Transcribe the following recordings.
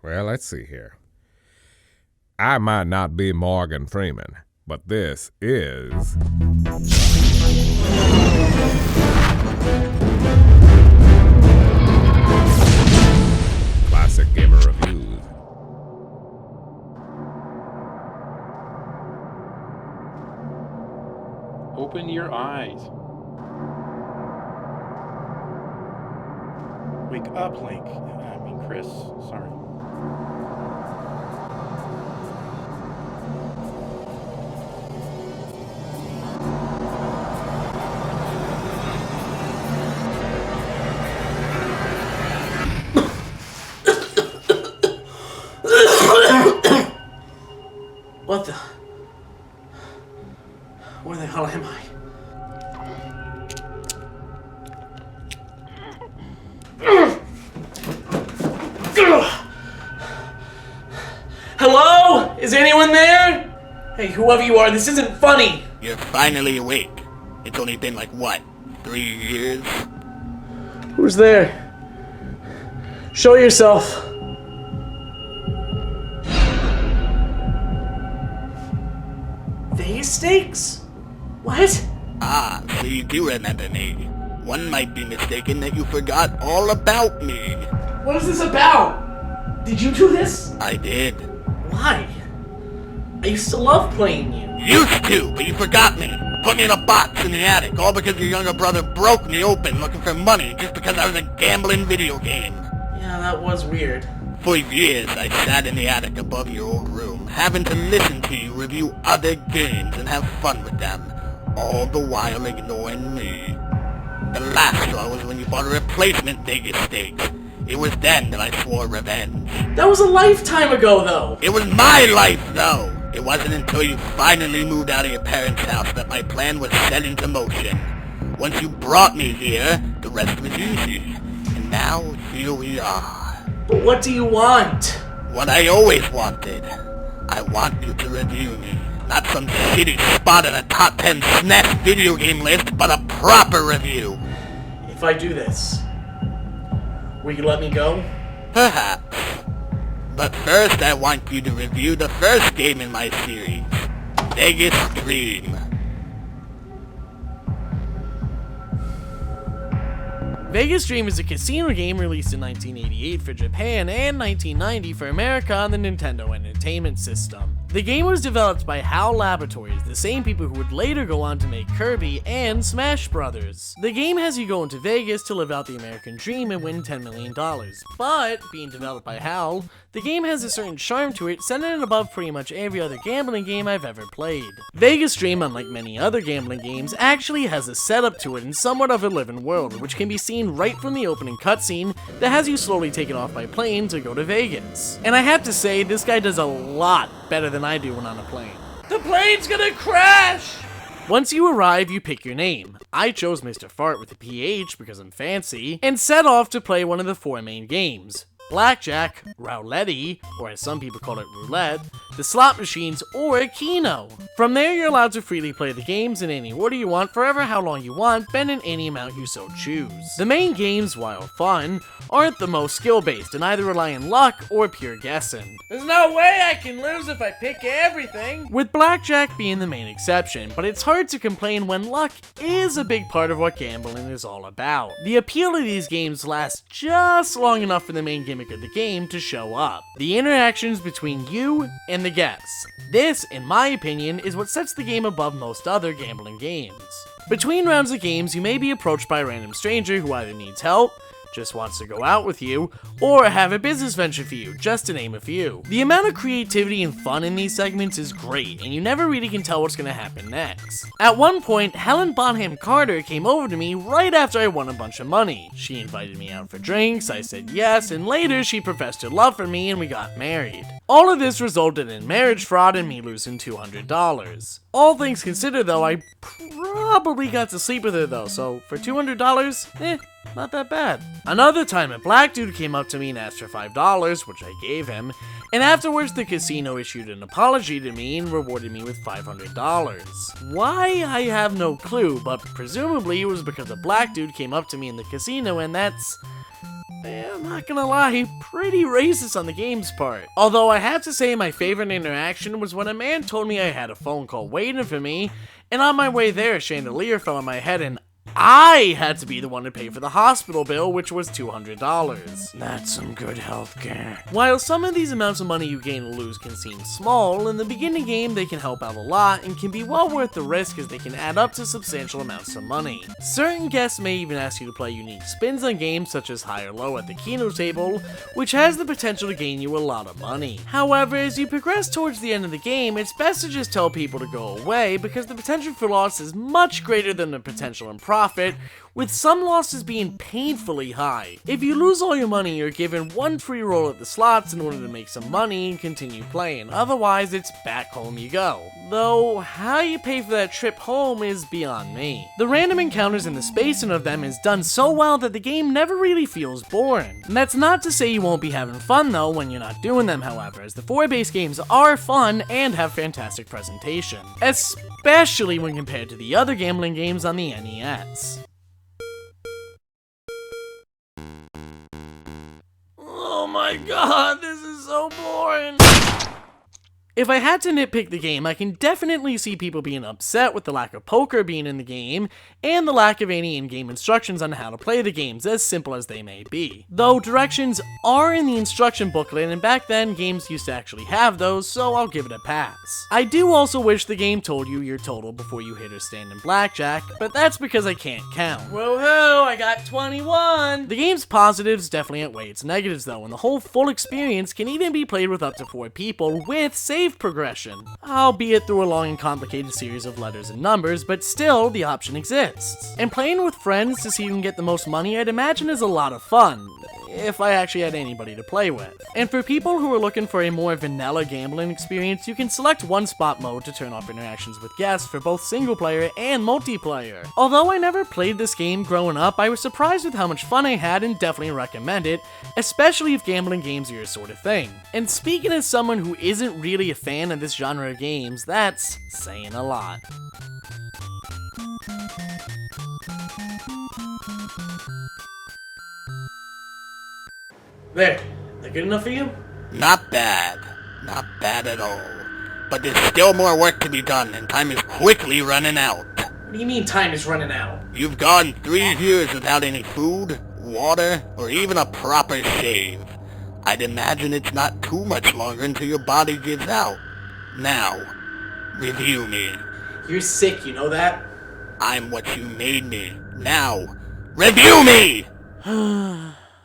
Well, let's see here. I might not be Morgan Freeman, but this is... Classic Gamer Reviews. Open your eyes. Wake up, Link. I mean, Chris. Sorry. What the? Where the hell am I? Hello? Is anyone there? Hey, whoever you are, this isn't funny. You're finally awake. It's only been like, what, 3 years? Who's there? Show yourself. Vegas stakes? What? Ah, so you do remember me. One might be mistaken that you forgot all about me. What is this about? Did you do this? I did. Why? I used to love playing you. Used to, but you forgot me. Put me in a box in the attic, all because your younger brother broke me open looking for money just because I was a gambling video game. Yeah, that was weird. For years, I sat in the attic above your old room, having to listen to you review other games and have fun with them, all the while ignoring me. The last straw was when you bought a replacement Vegas stakes. It was then that I swore revenge. That was a lifetime ago, though. It was my life, though. It wasn't until you finally moved out of your parents' house that my plan was set into motion. Once you brought me here, the rest was easy. And now, here we are. But what do you want? What I always wanted. I want you to review me. Not some shitty spot in a top 10 SNES video game list, but a proper review. If I do this, will you let me go? Perhaps. But first I want you to review the first game in my series, Vegas Dream. Vegas Dream is a casino game released in 1988 for Japan and 1990 for America on the Nintendo Entertainment System. The game was developed by HAL Laboratories, the same people who would later go on to make Kirby and Smash Brothers. The game has you go into Vegas to live out the American dream and win $10 million. But, being developed by HAL, the game has a certain charm to it, setting it above pretty much every other gambling game I've ever played. Vegas Dream, unlike many other gambling games, actually has a setup to it in somewhat of a living world, which can be seen right from the opening cutscene that has you slowly taken off by plane to go to Vegas. And I have to say, this guy does a lot better than I do when on a plane. The plane's gonna crash! Once you arrive, you pick your name. I chose Mr. Fart with a PH because I'm fancy, and set off to play one of the 4 main games. Blackjack, Roulette, or as some people call it roulette, the slot machines, or Keno. From there, you're allowed to freely play the games in any order you want, forever how long you want, spending any amount you so choose. The main games, while fun, aren't the most skill-based and either rely on luck or pure guessing. There's no way I can lose if I pick everything! With Blackjack being the main exception, but it's hard to complain when luck is a big part of what gambling is all about. The appeal of these games lasts just long enough for the main gimmick of the game to show up. The interactions between you and the guests. This, in my opinion, is what sets the game above most other gambling games. Between rounds of games, you may be approached by a random stranger who either needs help, just wants to go out with you, or have a business venture for you, just to name a few. The amount of creativity and fun in these segments is great, and you never really can tell what's gonna happen next. At one point, Helen Bonham Carter came over to me right after I won a bunch of money. She invited me out for drinks, I said yes, and later she professed her love for me and we got married. All of this resulted in marriage fraud and me losing $200. All things considered though, I probably got to sleep with her though, so for $200, not that bad. Another time, a black dude came up to me and asked for $5, which I gave him, and afterwards the casino issued an apology to me and rewarded me with $500. Why, I have no clue, but presumably it was because a black dude came up to me in the casino and that's I'm not gonna lie, pretty racist on the game's part. Although I have to say my favorite interaction was when a man told me I had a phone call waiting for me, and on my way there a chandelier fell on my head and I had to be the one to pay for the hospital bill, which was $200. That's some good healthcare. While some of these amounts of money you gain or lose can seem small, in the beginning game they can help out a lot and can be well worth the risk as they can add up to substantial amounts of money. Certain guests may even ask you to play unique spins on games such as high or low at the Keno table, which has the potential to gain you a lot of money. However, as you progress towards the end of the game, it's best to just tell people to go away because the potential for loss is much greater than the potential in profit, with some losses being painfully high. If you lose all your money, you're given one free roll at the slots in order to make some money and continue playing, otherwise it's back home you go. Though, how you pay for that trip home is beyond me. The random encounters and the spacing of them is done so well that the game never really feels boring. And that's not to say you won't be having fun though when you're not doing them, however, as the 4-base games are fun and have fantastic presentation, especially when compared to the other gambling games on the NES. Oh my god, this is so boring! If I had to nitpick the game, I can definitely see people being upset with the lack of poker being in the game, and the lack of any in-game instructions on how to play the games, as simple as they may be. Though directions are in the instruction booklet, and back then games used to actually have those, so I'll give it a pass. I do also wish the game told you your total before you hit or stand in blackjack, but that's because I can't count. Woohoo, I got 21! The game's positives definitely outweigh its negatives though, and the whole full experience can even be played with up to 4 people with save progression, albeit through a long and complicated series of letters and numbers, but still, the option exists. And playing with friends to see who can get the most money, I'd imagine is a lot of fun, if I actually had anybody to play with. And for people who are looking for a more vanilla gambling experience, you can select one-spot mode to turn off interactions with guests for both single-player and multiplayer. Although I never played this game growing up, I was surprised with how much fun I had and definitely recommend it, especially if gambling games are your sort of thing. And speaking as someone who isn't really a fan of this genre of games, that's saying a lot. There, that good enough for you? Not bad. Not bad at all. But there's still more work to be done, and time is quickly running out. What do you mean time is running out? You've gone 3 years without any food, water, or even a proper shave. I'd imagine it's not too much longer until your body gives out. Now, review me. You're sick, you know that? I'm what you made me. Now, review me!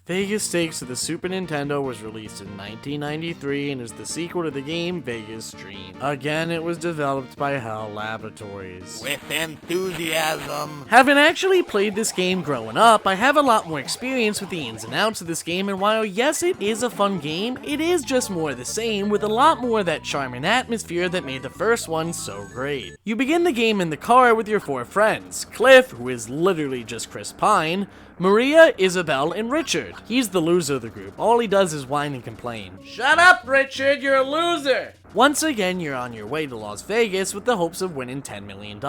Vegas Stakes to the Super Nintendo was released in 1993 and is the sequel to the game Vegas Dream. Again, it was developed by HAL Laboratories. With enthusiasm. Having actually played this game growing up, I have a lot more experience with the ins and outs of this game, and while yes, it is a fun game, it is just more of the same, with a lot more of that charm and atmosphere that made the first one so great. You begin the game in the car with your 4 friends, Cliff, who is literally just Chris Pine, Maria, Isabel, and Richard. He's the loser of the group. All he does is whine and complain. Shut up, Richard, you're a loser! Once again, you're on your way to Las Vegas with the hopes of winning $10 million.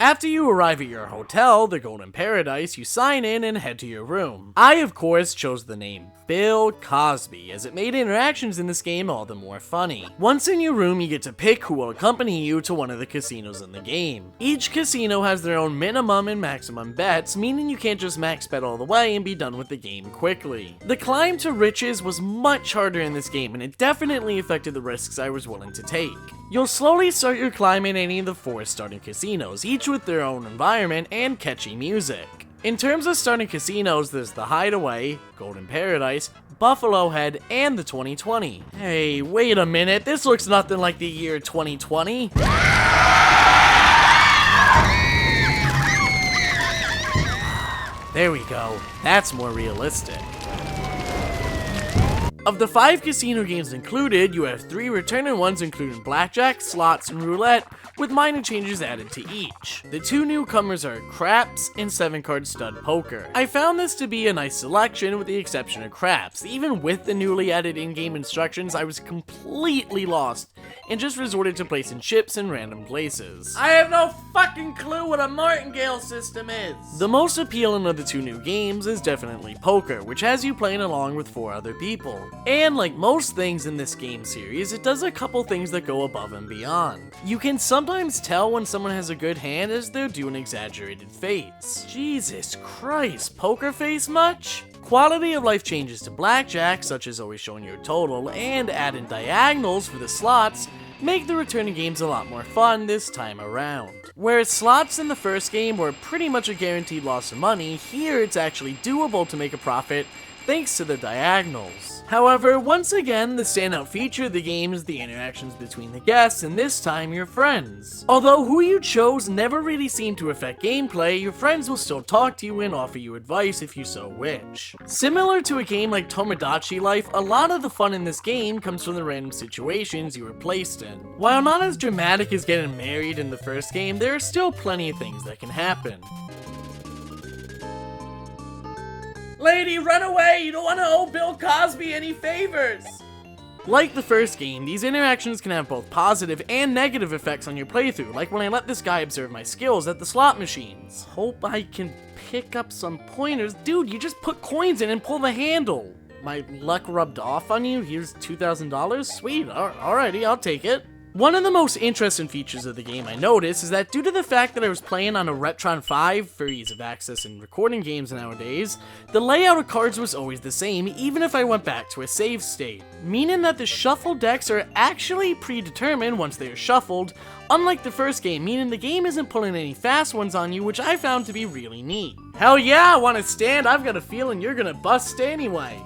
After you arrive at your hotel, the Golden Paradise, you sign in and head to your room. I, of course, chose the name Bill Cosby, as it made interactions in this game all the more funny. Once in your room, you get to pick who will accompany you to one of the casinos in the game. Each casino has their own minimum and maximum bets, meaning you can't just max bet all the way and be done with the game quickly. The climb to riches was much harder in this game, and it definitely affected the risks I was willing to take. You'll slowly start your climb in any of the 4 starting casinos, each with their own environment and catchy music. In terms of starting casinos, there's the Hideaway, Golden Paradise, Buffalo Head, and the 2020. Hey, wait a minute, this looks nothing like the year 2020. There we go, that's more realistic. Of the 5 casino games included, you have 3 returning ones including blackjack, slots, and roulette, with minor changes added to each. The 2 newcomers are craps and 7-card stud poker. I found this to be a nice selection with the exception of craps. Even with the newly added in-game instructions, I was completely lost and just resorted to placing chips in random places. I have no fucking clue what a martingale system is! The most appealing of the 2 new games is definitely poker, which has you playing along with 4 other people. And like most things in this game series, it does a couple things that go above and beyond. You can sometimes tell when someone has a good hand as they're doing exaggerated face. Jesus Christ, poker face much? Quality of life changes to blackjack, such as always showing your total, and adding diagonals for the slots, make the returning games a lot more fun this time around. Whereas slots in the first game were pretty much a guaranteed loss of money, here it's actually doable to make a profit thanks to the diagonals. However, once again, the standout feature of the game is the interactions between the guests, and this time your friends. Although who you chose never really seemed to affect gameplay, your friends will still talk to you and offer you advice if you so wish. Similar to a game like Tomodachi Life, a lot of the fun in this game comes from the random situations you were placed in. While not as dramatic as getting married in the first game, there are still plenty of things that can happen. Lady, run away! You don't want to owe Bill Cosby any favors! Like the first game, these interactions can have both positive and negative effects on your playthrough, like when I let this guy observe my skills at the slot machines. Hope I can pick up some pointers. Dude, you just put coins in and pull the handle. My luck rubbed off on you? Here's $2,000? Sweet, alrighty, I'll take it. One of the most interesting features of the game I noticed is that due to the fact that I was playing on a Retron 5 for ease of access in recording games nowadays, the layout of cards was always the same even if I went back to a save state, meaning that the shuffle decks are actually predetermined once they are shuffled, unlike the first game, meaning the game isn't pulling any fast ones on you, which I found to be really neat. Hell yeah, I want to stand, I've got a feeling you're gonna bust anyway.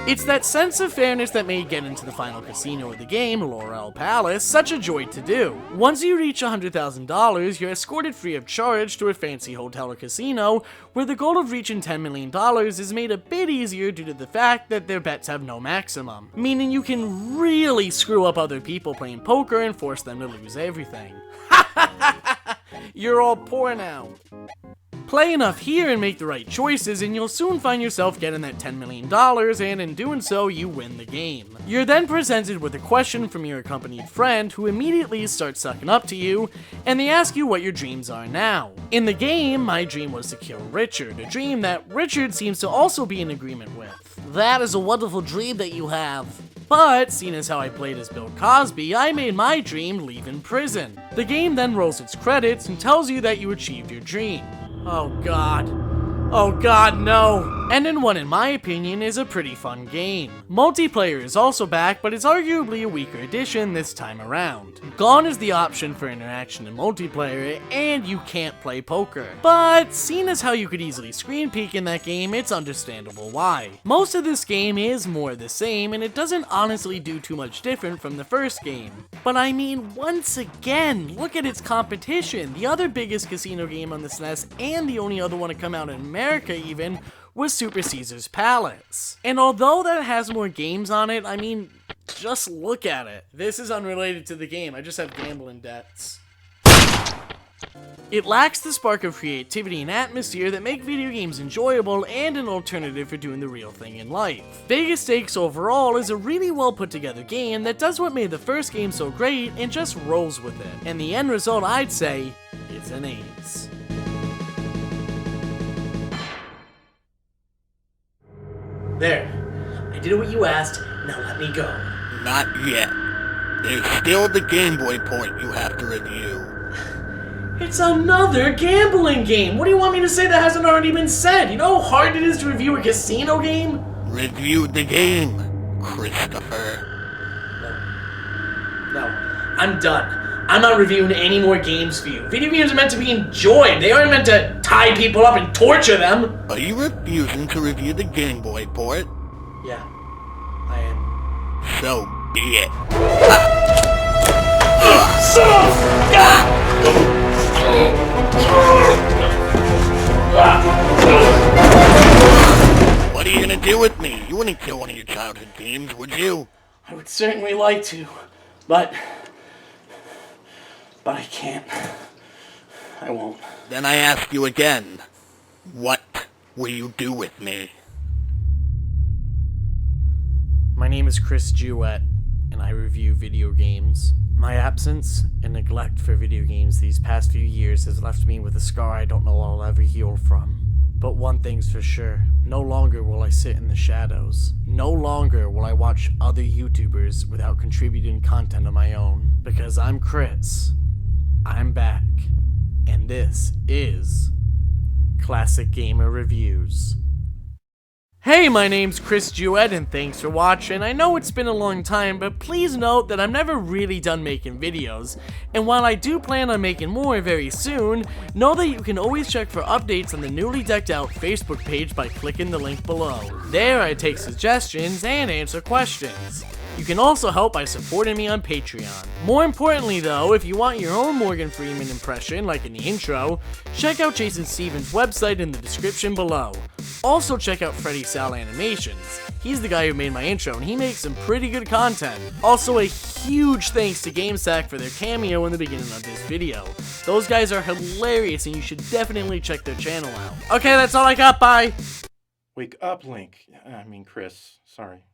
It's that sense of fairness that made getting to the final casino of the game, Laurel Palace, such a joy to do. Once you reach $100,000, you're escorted free of charge to a fancy hotel or casino, where the goal of reaching $10 million is made a bit easier due to the fact that their bets have no maximum, meaning you can really screw up other people playing poker and force them to lose everything. You're all poor now. Play enough here and make the right choices and you'll soon find yourself getting that $10 million, and in doing so, you win the game. You're then presented with a question from your accompanied friend who immediately starts sucking up to you, and they ask you what your dreams are now. In the game, my dream was to kill Richard, a dream that Richard seems to also be in agreement with. That is a wonderful dream that you have. But, seeing as how I played as Bill Cosby, I made my dream leave in prison. The game then rolls its credits and tells you that you achieved your dream. Oh god. Oh god, no! Ending one, in my opinion, is a pretty fun game. Multiplayer is also back, but it's arguably a weaker addition this time around. Gone is the option for interaction in multiplayer, and you can't play poker. But, seeing as how you could easily screen peek in that game, it's understandable why. Most of this game is more the same, and it doesn't honestly do too much different from the first game. But I mean, once again, look at its competition. The other biggest casino game on the SNES, and the only other one to come out in America even, was Super Caesar's Palace. And although that has more games on it, I mean, just look at it. This is unrelated to the game, I just have gambling debts. It lacks the spark of creativity and atmosphere that make video games enjoyable and an alternative for doing the real thing in life. Vegas Stakes overall is a really well put together game that does what made the first game so great and just rolls with it. And the end result, I'd say, is an ace. There. I did what you asked, now let me go. Not yet. There's still the Game Boy port you have to review. It's another gambling game! What do you want me to say that hasn't already been said? You know how hard it is to review a casino game? Review the game, Christopher. No, I'm done. I'm not reviewing any more games for you. Video games are meant to be enjoyed. They aren't meant to tie people up and torture them. Are you refusing to review the Game Boy port? Yeah, I am. So be it. What are you gonna do with me? You wouldn't kill one of your childhood games, would you? I would certainly like to, but I can't. I won't. Then I ask you again, what will you do with me? My name is Chris Jewett, and I review video games. My absence and neglect for video games these past few years has left me with a scar I don't know I'll ever heal from. But one thing's for sure, no longer will I sit in the shadows. No longer will I watch other YouTubers without contributing content of my own. Because I'm Chris, I'm back, and this is Classic Gamer Reviews. Hey, my name's Chris Jewett, and thanks for watching. I know it's been a long time, but please note that I'm never really done making videos, and while I do plan on making more very soon, know that you can always check for updates on the newly decked out Facebook page by clicking the link below. There I take suggestions and answer questions. You can also help by supporting me on Patreon. More importantly though, if you want your own Morgan Freeman impression, like in the intro, check out Jason Stevens' website in the description below. Also check out Freddy Sal Animations. He's the guy who made my intro and he makes some pretty good content. Also a huge thanks to GameSack for their cameo in the beginning of this video. Those guys are hilarious and you should definitely check their channel out. Okay, that's all I got, bye! Wake up, Link. I mean, Chris. Sorry.